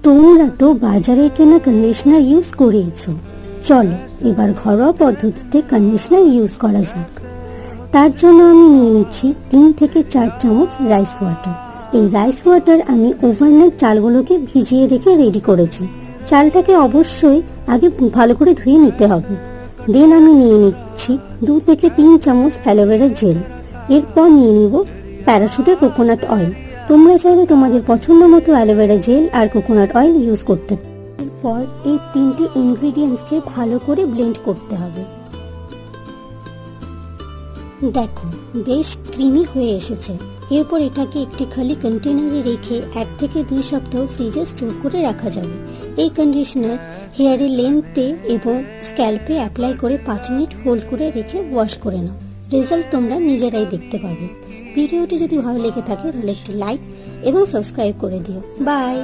তোমরা তো বাজারে কেনা কন্ডিশনার ইউজ করেইছো, চলো এবার ঘরোয়া পদ্ধতিতে কন্ডিশনার ইউজ করা যাক। তার জন্য আমি নিয়ে নিচ্ছি 3 থেকে 4 চামচ রাইস ওয়াটার। এই রাইস ওয়াটার আমি ওভারনাইট চালগুলোকে ভিজিয়ে রেখে রেডি করেছি। চালটাকে অবশ্যই আগে ভালো করে ধুয়ে নিতে হবে। দেন আমি নিয়ে নিচ্ছি 2 থেকে 3 চামচ অ্যালোভেরা জেল। এরপর নিয়ে নিব প্যারাশুটের কোকোনাট অয়েল। তোমরা চাইলে তোমাদের পছন্দ মতো অ্যালোভেরা জেল আর কোকোনাট অয়েল ইউজ করতে পারো। এরপর এই 3টে ইনগ্রিডিয়েন্টসকে ভালো করে ব্লেন্ড করতে হবে। দেখো বেশ ক্রিমি হয়ে এসেছে। এরপর এটাকে একটি খালি কন্টেনারে রেখে 1 থেকে 2 সপ্তাহ ফ্রিজে স্টোর করে রাখা যাবে। এই কন্ডিশনার হেয়ারের লেন্থে এবং স্ক্যাল্পে অ্যাপ্লাই করে 5 মিনিট হোল্ড করে রেখে ওয়াশ করে নাও। রেজাল্ট তোমরা নিজেরাই দেখতে পাবে। ভিডিওটি যদি ভালো লেগে থাকে তাহলে একটি লাইক এবং সাবস্ক্রাইব করে দিও। বাই।